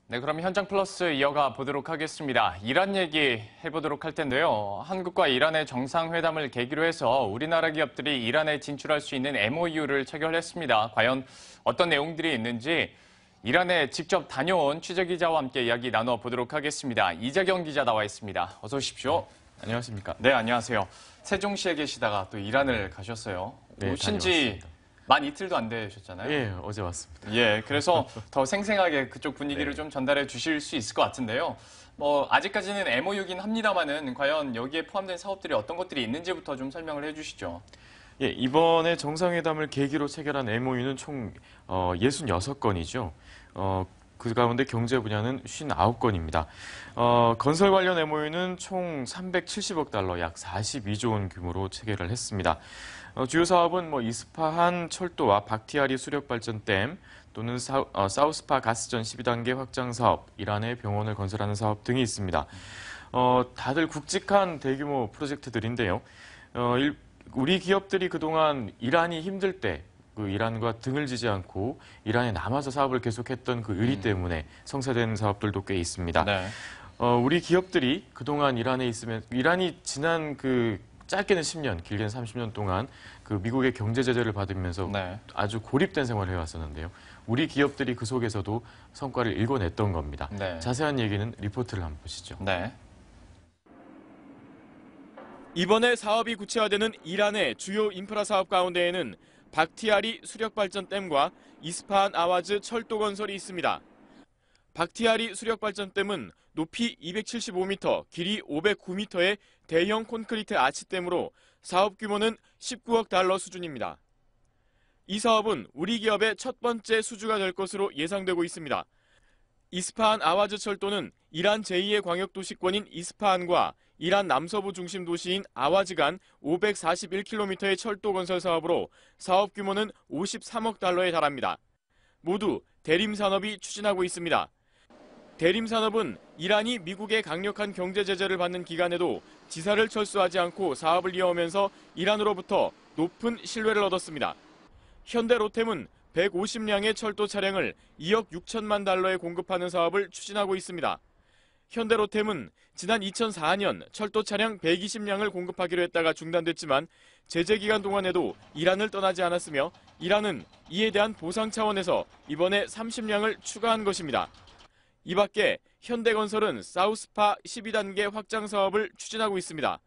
네, 그럼 현장 플러스 이어가 보도록 하겠습니다. 이란 얘기 해보도록 할 텐데요. 한국과 이란의 정상회담을 계기로 해서 우리나라 기업들이 이란에 진출할 수 있는 MOU를 체결했습니다. 과연 어떤 내용들이 있는지 이란에 직접 다녀온 취재기자와 함께 이야기 나눠보도록 하겠습니다. 이재경 기자 나와 있습니다. 어서 오십시오. 네, 안녕하십니까? 네, 안녕하세요. 세종시에 계시다가 또 이란을 가셨어요. 네, 오신 지 다녀왔습니다. 만 이틀도 안 되셨잖아요. 예, 어제 왔습니다. 예, 그래서 더 생생하게 그쪽 분위기를 네. 좀 전달해 주실 수 있을 것 같은데요. 아직까지는 MOU긴 합니다만은 과연 여기에 포함된 사업들이 어떤 것들이 있는지부터 좀 설명을 해 주시죠. 예, 이번에 정상회담을 계기로 체결한 MOU는 총 66건이죠. 그 가운데 경제 분야는 59건입니다. 건설 관련 MOU는 총 370억 달러, 약 42조 원 규모로 체결을 했습니다. 주요 사업은 이스파한 철도와 박티아리 수력발전댐 또는 사우스파 가스전 12단계 확장 사업, 이란의 병원을 건설하는 사업 등이 있습니다. 다들 굵직한 대규모 프로젝트들인데요. 우리 기업들이 그동안 이란이 힘들 때 그 이란과 등을 지지 않고 이란에 남아서 사업을 계속했던 그 의리 때문에 성사된 사업들도 꽤 있습니다. 네. 우리 기업들이 그동안 이란에 있으면 이란이 지난 그 짧게는 10년, 길게는 30년 동안 그 미국의 경제 제재를 받으면서 네. 아주 고립된 생활을 해왔었는데요. 우리 기업들이 그 속에서도 성과를 일궈냈던 겁니다. 네. 자세한 얘기는 리포트를 한번 보시죠. 네. 이번에 사업이 구체화되는 이란의 주요 인프라 사업 가운데에는 박티아리 수력발전댐과 이스파한 아와즈 철도 건설이 있습니다. 박티아리 수력발전댐은 높이 275m, 길이 509m의 대형 콘크리트 아치댐으로 사업 규모는 19억 달러 수준입니다. 이 사업은 우리 기업의 첫 번째 수주가 될 것으로 예상되고 있습니다. 이스파한 아와즈 철도는 이란 제2의 광역도시권인 이스파한과 이란 남서부 중심 도시인 아와즈 간 541km의 철도 건설 사업으로 사업 규모는 53억 달러에 달합니다. 모두 대림산업이 추진하고 있습니다. 대림산업은 이란이 미국의 강력한 경제 제재를 받는 기간에도 지사를 철수하지 않고 사업을 이어오면서 이란으로부터 높은 신뢰를 얻었습니다. 현대로템은 150량의 철도 차량을 2억 6천만 달러에 공급하는 사업을 추진하고 있습니다. 현대로템은 지난 2004년 철도 차량 120량을 공급하기로 했다가 중단됐지만 제재 기간 동안에도 이란을 떠나지 않았으며 이란은 이에 대한 보상 차원에서 이번에 30량을 추가한 것입니다. 이 밖에 현대건설은 사우스파 12단계 확장 사업을 추진하고 있습니다.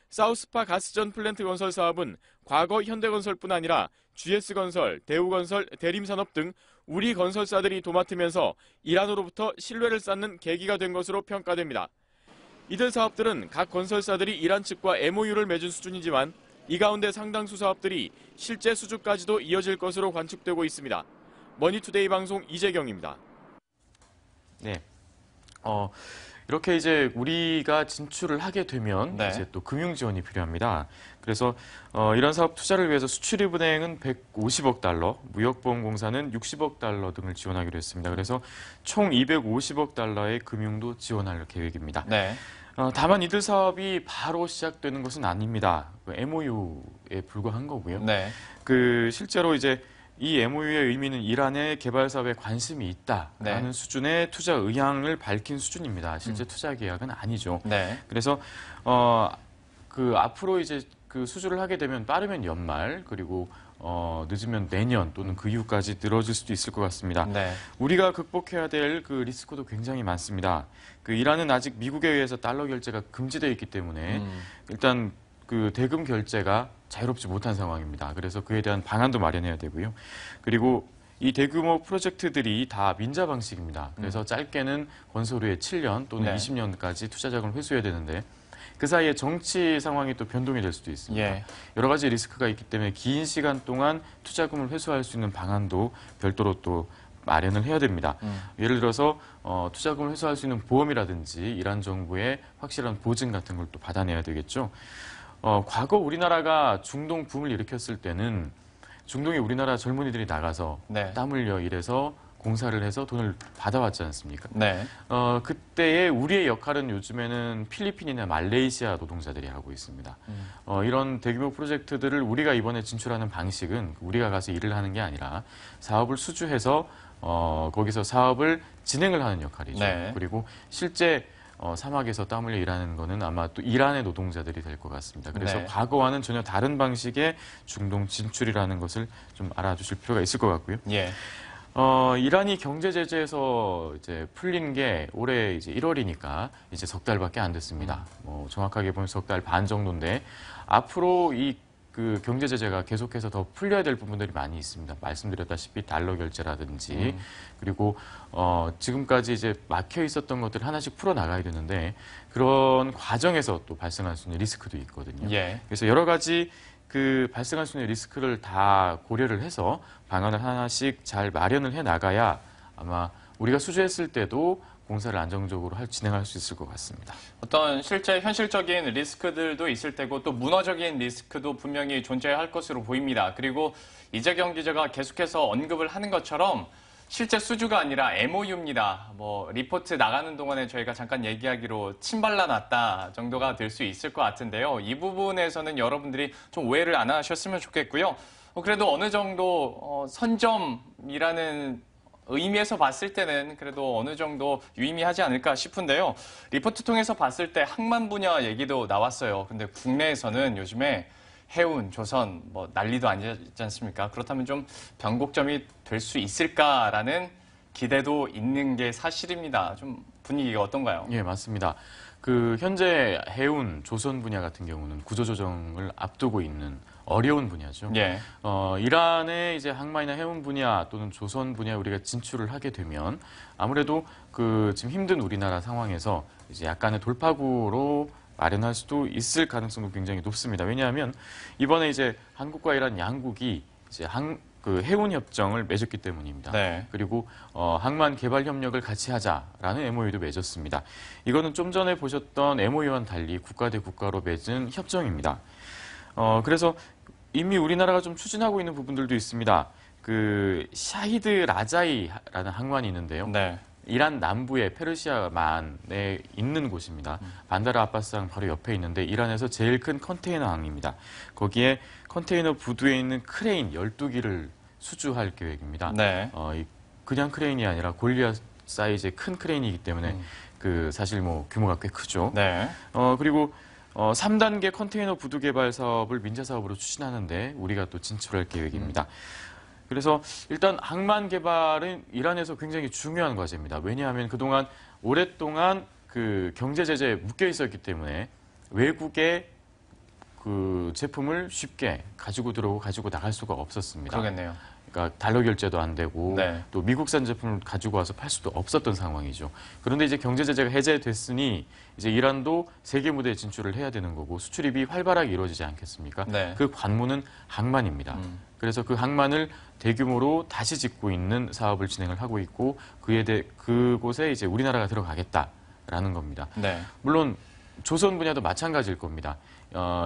사우스파 가스전 플랜트 건설 사업은 과거 현대건설뿐 아니라 GS건설, 대우건설, 대림산업 등 우리 건설사들이 도맡으면서 이란으로부터 신뢰를 쌓는 계기가 된 것으로 평가됩니다. 이들 사업들은 각 건설사들이 이란 측과 MOU를 맺은 수준이지만 이 가운데 상당수 사업들이 실제 수주까지도 이어질 것으로 관측되고 있습니다. 머니투데이 방송 이재경입니다. 네. 이렇게 이제 우리가 진출을 하게 되면 네. 이제 또 금융 지원이 필요합니다. 그래서 이런 사업 투자를 위해서 수출입은행은 150억 달러, 무역보험공사는 60억 달러 등을 지원하기로 했습니다. 그래서 총 250억 달러의 금융도 지원할 계획입니다. 네. 다만 이들 사업이 바로 시작되는 것은 아닙니다. 그 MOU에 불과한 거고요. 네. 실제로 이제 이 MOU의 의미는 이란의 개발 사업에 관심이 있다라는 네. 수준의 투자 의향을 밝힌 수준입니다. 실제 투자 계약은 아니죠. 네. 그래서 앞으로 이제 그 수주를 하게 되면 빠르면 연말 그리고 늦으면 내년 또는 그 이후까지 늘어질 수도 있을 것 같습니다. 네. 우리가 극복해야 될 그 리스크도 굉장히 많습니다. 그 이란은 아직 미국에 의해서 달러 결제가 금지되어 있기 때문에 일단 그 대금 결제가 자유롭지 못한 상황입니다. 그래서 그에 대한 방안도 마련해야 되고요. 그리고 이 대규모 프로젝트들이 다 민자 방식입니다. 그래서 짧게는 건설 후에 7년 또는 네. 20년까지 투자 자금을 회수해야 되는데 그 사이에 정치 상황이 또 변동이 될 수도 있습니다. 예. 여러 가지 리스크가 있기 때문에 긴 시간 동안 투자금을 회수할 수 있는 방안도 별도로 또 마련을 해야 됩니다. 예를 들어서 투자금을 회수할 수 있는 보험이라든지 이란 정부의 확실한 보증 같은 걸 또 받아내야 되겠죠. 과거 우리나라가 중동 붐을 일으켰을 때는 중동에 우리나라 젊은이들이 나가서 네. 땀 흘려 일해서 공사를 해서 돈을 받아왔지 않습니까? 네. 그때의 우리의 역할은 요즘에는 필리핀이나 말레이시아 노동자들이 하고 있습니다. 이런 대규모 프로젝트들을 우리가 이번에 진출하는 방식은 우리가 가서 일을 하는 게 아니라 사업을 수주해서 거기서 사업을 진행을 하는 역할이죠. 네. 그리고 실제 사막에서 땀 흘려 일하는 거는 아마 또 이란의 노동자들이 될 것 같습니다. 그래서 네. 과거와는 전혀 다른 방식의 중동 진출이라는 것을 좀 알아두실 필요가 있을 것 같고요. 예. 이란이 경제 제재에서 이제 풀린 게 올해 이제 1월이니까 이제 석 달밖에 안 됐습니다. 정확하게 보면 석 달 반 정도인데 앞으로 그 경제 제재가 계속해서 더 풀려야 될 부분들이 많이 있습니다. 말씀드렸다시피 달러 결제라든지 그리고 지금까지 이제 막혀 있었던 것들 하나씩 풀어 나가야 되는데 그런 과정에서 또 발생할 수 있는 리스크도 있거든요. 예. 그래서 여러 가지 그 발생할 수 있는 리스크를 다 고려를 해서 방안을 하나씩 잘 마련을 해 나가야 아마 우리가 수주했을 때도 공사를 안정적으로 진행할 수 있을 것 같습니다. 어떤 실제 현실적인 리스크들도 있을 테고 또 문화적인 리스크도 분명히 존재할 것으로 보입니다. 그리고 이재경 기자가 계속해서 언급을 하는 것처럼 실제 수주가 아니라 MOU입니다. 리포트 나가는 동안에 저희가 잠깐 얘기하기로 침발라 놨다 정도가 될 수 있을 것 같은데요. 이 부분에서는 여러분들이 좀 오해를 안 하셨으면 좋겠고요. 그래도 어느 정도 선점이라는 의미에서 봤을 때는 그래도 어느 정도 유의미하지 않을까 싶은데요. 리포트 통해서 봤을 때 항만 분야 얘기도 나왔어요. 근데 국내에서는 요즘에 해운, 조선 난리도 아니지 않습니까? 그렇다면 좀 변곡점이 될 수 있을까라는 기대도 있는 게 사실입니다. 좀 분위기가 어떤가요? 예, 맞습니다. 현재 해운, 조선 분야 같은 경우는 구조조정을 앞두고 있는 어려운 분야죠. 예. 이란의 이제 항만이나 해운 분야 또는 조선 분야에 우리가 진출을 하게 되면 아무래도 지금 힘든 우리나라 상황에서 이제 약간의 돌파구로 마련할 수도 있을 가능성도 굉장히 높습니다. 왜냐하면 이번에 이제 한국과 이란 양국이 이제 해운 협정을 맺었기 때문입니다. 네. 그리고 항만 개발 협력을 같이 하자라는 MOU도 맺었습니다. 이거는 좀 전에 보셨던 MOU와는 달리 국가 대 국가로 맺은 협정입니다. 그래서 이미 우리나라가 좀 추진하고 있는 부분들도 있습니다. 샤히드 라자이라는 항만이 있는데요. 네. 이란 남부의 페르시아만에 있는 곳입니다. 반다르 아바스항 바로 옆에 있는데 이란에서 제일 큰 컨테이너항입니다. 거기에 컨테이너 부두에 있는 크레인 12기를 수주할 계획입니다. 네. 그냥 크레인이 아니라 골리앗 사이즈의 큰 크레인이기 때문에 사실 규모가 꽤 크죠. 네. 그리고 3단계 컨테이너 부두 개발 사업을 민자 사업으로 추진하는데 우리가 또 진출할 계획입니다. 그래서 일단 항만 개발은 이란에서 굉장히 중요한 과제입니다. 왜냐하면 그동안 오랫동안 경제 제재에 묶여 있었기 때문에 외국의 제품을 쉽게 가지고 들어오고 가지고 나갈 수가 없었습니다. 그러겠네요. 그러니까 달러 결제도 안 되고 네. 또 미국산 제품을 가지고 와서 팔 수도 없었던 상황이죠. 그런데 이제 경제 제재가 해제됐으니 이제 이란도 세계 무대에 진출을 해야 되는 거고 수출입이 활발하게 이루어지지 않겠습니까? 네. 그 관문은 항만입니다. 그래서 그 항만을 대규모로 다시 짓고 있는 사업을 진행을 하고 있고 그곳에 이제 우리나라가 들어가겠다라는 겁니다. 네. 물론 조선 분야도 마찬가지일 겁니다.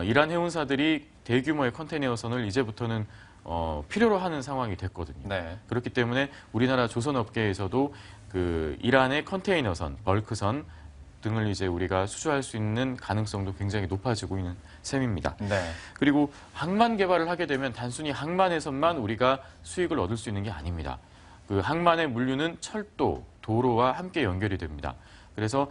이란 해운사들이 대규모의 컨테이너선을 이제부터는 필요로 하는 상황이 됐거든요. 네. 그렇기 때문에 우리나라 조선 업계에서도 이란의 컨테이너선, 벌크선 등을 이제 우리가 수주할 수 있는 가능성도 굉장히 높아지고 있는 셈입니다. 네. 그리고 항만 개발을 하게 되면 단순히 항만에서만 우리가 수익을 얻을 수 있는 게 아닙니다. 항만의 물류는 철도, 도로와 함께 연결이 됩니다. 그래서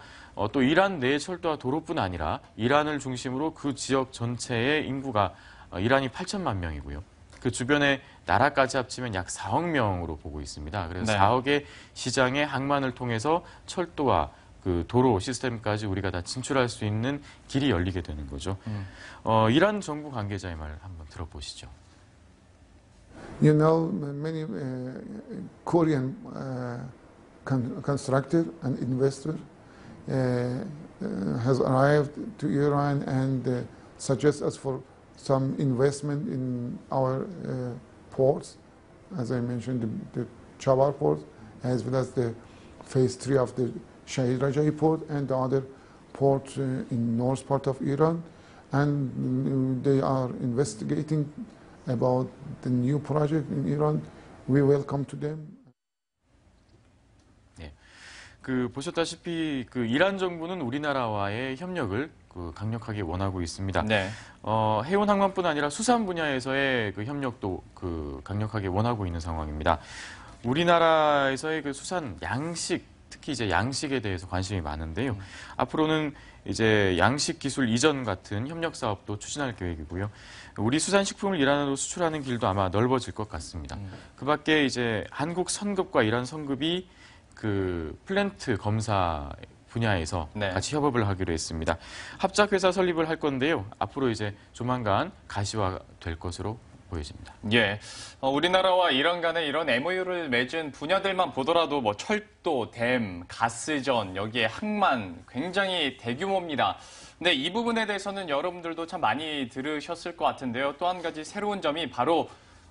또 이란 내 철도와 도로뿐 아니라 이란을 중심으로 그 지역 전체의 인구가 이란이 8천만 명이고요. 그 주변의 나라까지 합치면 약 4억 명으로 보고 있습니다. 그래서 네. 4억의 시장의 항만을 통해서 철도와 도로 시스템까지 우리가 다 진출할 수 있는 길이 열리게 되는 거죠. 이란 정부 관계자의 말 한번 들어보시죠. You know, many Korean constructor and investor has arrived to Iran and suggest us for some investment in our ports. As I mentioned, the Chabar port, as well as the phase 3 of the Shahid Raja'i port and the other port in north part of Iran. And they are investigating about the new project in Iran. We welcome to them. 보셨다시피 이란 정부는 우리나라와의 협력을 강력하게 원하고 있습니다. 네. 해운 항만뿐 아니라 수산 분야에서의 협력도 강력하게 원하고 있는 상황입니다. 우리나라에서의 그 수산 양식, 특히 이제 양식에 대해서 관심이 많은데요. 앞으로는 이제 양식 기술 이전 같은 협력 사업도 추진할 계획이고요. 우리 수산식품을 이란으로 수출하는 길도 아마 넓어질 것 같습니다. 그 밖에 이제 한국 선급과 이란 선급이 그 플랜트 검사 분야에서 네. 같이 협업을 하기로 했습니다. 합작회사 설립을 할 건데요. 앞으로 이제 조만간 가시화될 것으로 보여집니다. 예. 우리나라와 이란 간에 이런 MOU를 맺은 분야들만 보더라도 뭐 철도, 댐, 가스전, 여기에 항만 굉장히 대규모입니다. 근데 이 부분에 대해서는 여러분들도 참 많이 들으셨을 것 같은데요. 또 한 가지 새로운 점이 바로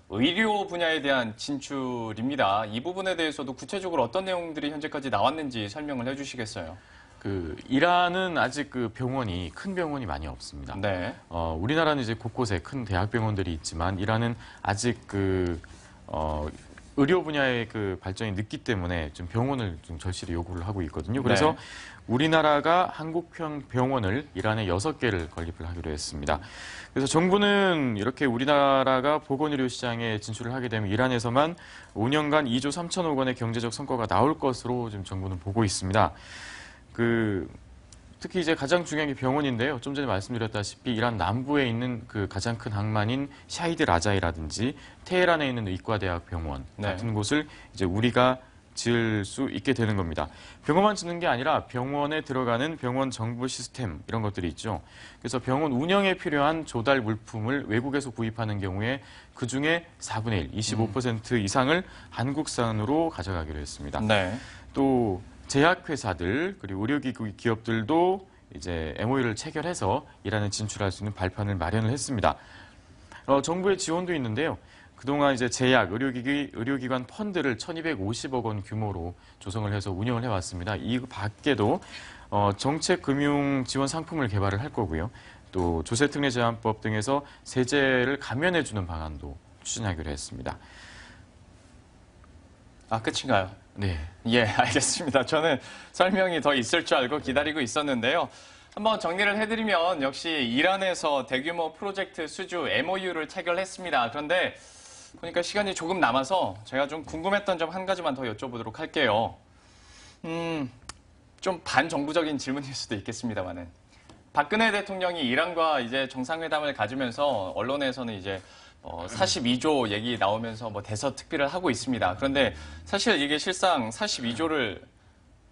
의료 분야에 대한 진출입니다. 이 부분에 대해서도 구체적으로 어떤 내용들이 현재까지 나왔는지 설명을 해주시겠어요? 그 이란은 아직 그 병원이 큰 병원이 많이 없습니다. 네. 우리나라는 이제 곳곳에 큰 대학병원들이 있지만 이란은 아직 의료 분야의 그 발전이 늦기 때문에 좀 병원을 좀 절실히 요구를 하고 있거든요. 그래서 네. 우리나라가 한국형 병원을 이란에 6개를 건립을 하기로 했습니다. 그래서 정부는 이렇게 우리나라가 보건의료 시장에 진출을 하게 되면 이란에서만 5년간 2조 3천억 원의 경제적 성과가 나올 것으로 지금 정부는 보고 있습니다. 특히 이제 가장 중요한 게 병원인데요. 좀 전에 말씀드렸다시피 이란 남부에 있는 그 가장 큰 항만인 샤히드 라자이라든지 테헤란에 있는 의과대학 병원 같은 네. 곳을 이제 우리가 지을 수 있게 되는 겁니다. 병원만 짓는 게 아니라 병원에 들어가는 병원 정보 시스템 이런 것들이 있죠. 그래서 병원 운영에 필요한 조달 물품을 외국에서 구입하는 경우에 그중에 4분의 1, 25% 이상을 한국산으로 가져가기로 했습니다. 네. 또 제약회사들 그리고 의료기구 기업들도 이제 MOU를 체결해서 이란에 진출할 수 있는 발판을 마련을 했습니다. 정부의 지원도 있는데요. 그동안 이제 제약, 의료기관 펀드를 1,250억 원 규모로 조성을 해서 운영을 해왔습니다. 이 밖에도 정책 금융 지원 상품을 개발을 할 거고요. 또 조세특례 제한법 등에서 세제를 감면해주는 방안도 추진하기로 했습니다. 아, 끝인가요? 네. 예, 알겠습니다. 저는 설명이 더 있을 줄 알고 기다리고 있었는데요. 한번 정리를 해드리면 역시 이란에서 대규모 프로젝트 수주 MOU를 체결했습니다. 그런데 보니까 시간이 조금 남아서 제가 좀 궁금했던 점 한 가지만 더 여쭤보도록 할게요. 좀 반정부적인 질문일 수도 있겠습니다만은. 박근혜 대통령이 이란과 이제 정상회담을 가지면서 언론에서는 이제 42조 얘기 나오면서 뭐 대서특필을 하고 있습니다. 그런데 사실 이게 실상 42조를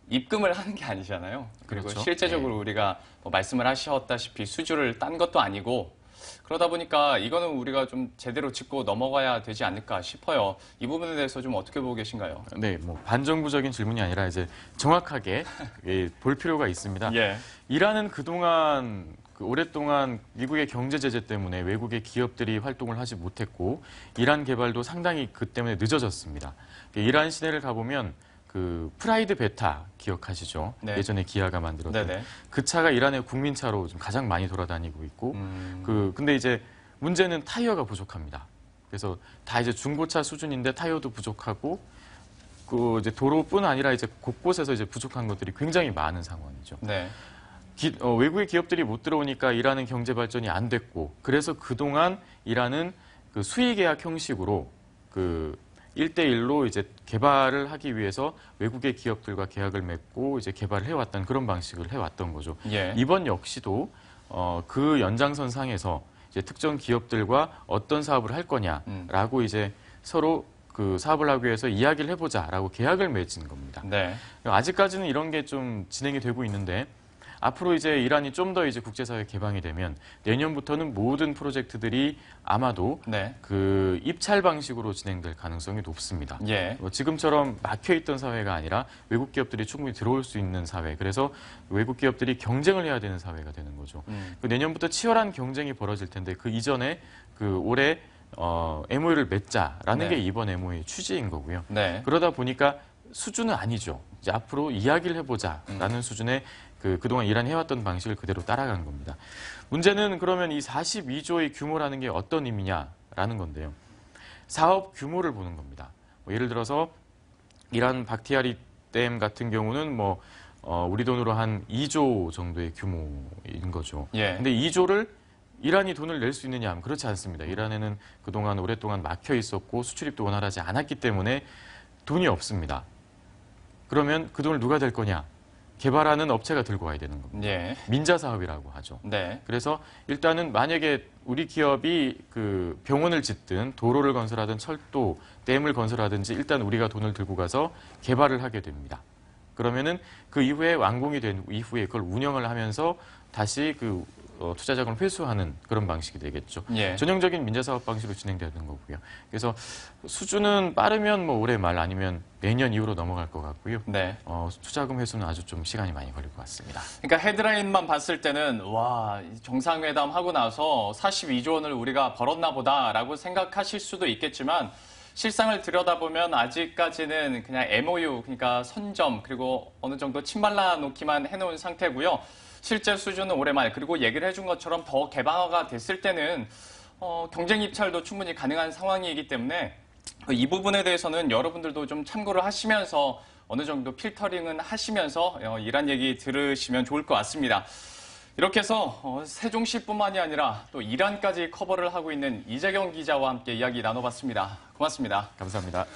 입금을 하는 게 아니잖아요. 그리고 그렇죠. 실제적으로 우리가 뭐 말씀을 하셨다시피 수주를 딴 것도 아니고 그러다 보니까 이거는 우리가 좀 제대로 짚고 넘어가야 되지 않을까 싶어요. 이 부분에 대해서 좀 어떻게 보고 계신가요? 네, 뭐 반정부적인 질문이 아니라 이제 정확하게 볼 필요가 있습니다. 예. 이란은 그동안 오랫동안 미국의 경제 제재 때문에 외국의 기업들이 활동을 하지 못했고 이란 개발도 상당히 그 때문에 늦어졌습니다. 이란 시내를 가보면 그 프라이드 베타 기억하시죠? 네. 예전에 기아가 만들었던 네네. 그 차가 이란의 국민차로 좀 가장 많이 돌아다니고 있고 근데 이제 문제는 타이어가 부족합니다. 그래서 다 이제 중고차 수준인데 타이어도 부족하고 그 이제 도로뿐 아니라 이제 곳곳에서 이제 부족한 것들이 굉장히 많은 상황이죠. 네. 외국의 기업들이 못 들어오니까 이란은 경제 발전이 안 됐고 그래서 그동안 이란은 그 수의 계약 형식으로 그 1대1로 이제 개발을 하기 위해서 외국의 기업들과 계약을 맺고 이제 개발을 해왔던 그런 방식을 해왔던 거죠. 예. 이번 역시도 그 연장선상에서 이제 특정 기업들과 어떤 사업을 할 거냐라고 이제 서로 그 사업을 하기 위해서 이야기를 해보자라고 계약을 맺은 겁니다. 네. 아직까지는 이런 게 좀 진행이 되고 있는데 앞으로 이제 이란이 좀 더 이제 국제사회 개방이 되면 내년부터는 모든 프로젝트들이 아마도 네. 그 입찰 방식으로 진행될 가능성이 높습니다. 예. 지금처럼 막혀 있던 사회가 아니라 외국 기업들이 충분히 들어올 수 있는 사회. 그래서 외국 기업들이 경쟁을 해야 되는 사회가 되는 거죠. 그 내년부터 치열한 경쟁이 벌어질 텐데 그 이전에 그 올해 MOU를 맺자라는 네. 게 이번 MOU의 취지인 거고요. 네. 그러다 보니까 수준은 아니죠. 이제 앞으로 이야기를 해보자라는 수준의 그동안 이란이 해왔던 방식을 그대로 따라간 겁니다. 문제는 그러면 이 42조의 규모라는 게 어떤 의미냐라는 건데요. 사업 규모를 보는 겁니다. 뭐 예를 들어서 이란 박티아리 댐 같은 경우는 뭐 우리 돈으로 한 2조 정도의 규모인 거죠. 예. 근데 2조를 이란이 돈을 낼 수 있느냐 하면 그렇지 않습니다. 이란에는 그동안 오랫동안 막혀 있었고 수출입도 원활하지 않았기 때문에 돈이 없습니다. 그러면 그 돈을 누가 댈 거냐? 개발하는 업체가 들고 와야 되는 겁니다. 예. 민자 사업이라고 하죠. 네. 그래서 일단은 만약에 우리 기업이 그 병원을 짓든 도로를 건설하든 철도, 댐을 건설하든지 일단 우리가 돈을 들고 가서 개발을 하게 됩니다. 그러면은 그 이후에 완공이 된 이후에 그걸 운영을 하면서 다시 그 투자 자금을 회수하는 그런 방식이 되겠죠. 예. 전형적인 민자 사업 방식으로 진행되는 거고요. 그래서 수주는 빠르면 뭐 올해 말 아니면 내년 이후로 넘어갈 것 같고요. 네. 투자금 회수는 아주 좀 시간이 많이 걸릴 것 같습니다. 그러니까 헤드라인만 봤을 때는 와, 정상회담 하고 나서 42조 원을 우리가 벌었나 보다라고 생각하실 수도 있겠지만 실상을 들여다보면 아직까지는 그냥 MOU, 그러니까 선점 그리고 어느 정도 침발라 놓기만 해놓은 상태고요. 실제 수준은 올해 말, 그리고 얘기를 해준 것처럼 더 개방화가 됐을 때는 경쟁 입찰도 충분히 가능한 상황이기 때문에 이 부분에 대해서는 여러분들도 좀 참고를 하시면서 어느 정도 필터링은 하시면서 이란 얘기 들으시면 좋을 것 같습니다. 이렇게 해서 세종시뿐만이 아니라 또 이란까지 커버를 하고 있는 이재경 기자와 함께 이야기 나눠봤습니다. 고맙습니다. 감사합니다.